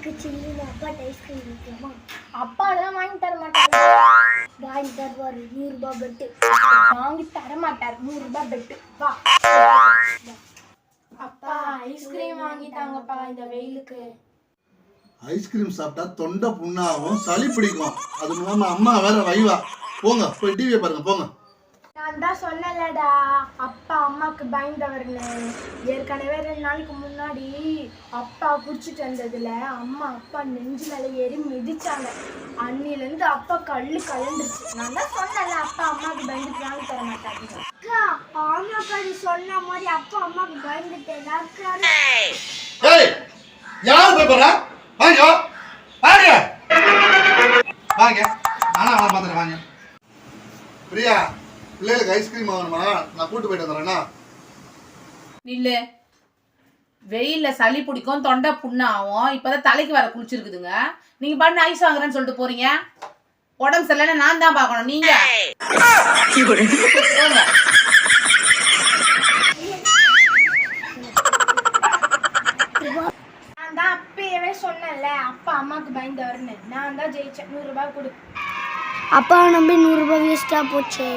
வெயிலுக்கு சில்லுன்னு அப்பாட்ட ஐஸ்கிரீம் வைக்கலாமா? அப்பா அதெல்லாம் வாங்கி தர மாட்டாரு. வாங்கி தருவாரு. 100 ரூபாய் பெட்டு வாங்கி தர மாட்டார். 100 ரூபாய் பெட்டு. வா அப்பா ஐஸ்கிரீம் வாங்கி தாங்கப்பா இந்த வெயிலுக்கு. ஐஸ்கிரீம் சாப்பிட்டா தொண்டை புண்ணாகும், சளி பிடிக்கும். அது இல்லாம அம்மா வேற வைவா. போங்க போய் டிவியை பாருங்க போங்க. நான் தான் சொன்னலடா அப்பா அம்மாக்கு பயந்தவர்னு. ஏற்கனவே 2 நாளைக்கு முன்னாடி அப்பா குடிச்சிட்டு வந்ததுல அம்மா அப்பா நெஞ்சு மேல ஏறி மிதிச்சாங்க. அன்னிலேருந்து அப்பா கலந்துருச்சு. நான் தான் சொன்னல அப்பா அம்மாக்கு பயந்துட்டு வாங்கி தர மாட்டாங்க. அக்கா ஆமாக்கா நீ சொன்ன மாதிரி அப்பா அம்மாக்கு பயந்துட்டேன். யார் பேப்பரா? வாங்க வாங்க வாங்க. நானும் அவனை பார்த்துட்டு வாங்க. பிரியா பிள்ளைகளுக்கு ஐஸ்கிரீம் வாங்கணுமா? நான் கூட்டு போயிட்டு வந்துடுறேன்னா. இல்ல வெயில்ல சளி பிடிக்கும், தொண்டை புண்ணாகும். இப்பதான் தலைக்கு வர குளிச்சிருக்குதுங்க. நீங்க பாட்டு ஐஸ் வாங்குறேன்னு சொல்லிட்டு போறீங்க. உடம்பு சரியில்லைன்னா நான் தான் பார்க்கணும். நீங்க நான் தான் அப்பவே சொன்னேன்ல அப்பா அம்மாக்கு பயந்தவர்னு. நான் தான் ஜெயிச்சேன். 100 ரூபாய் கொடு. அப்பா நம்பி 100 ரூபாய் வேஸ்டா போச்சு.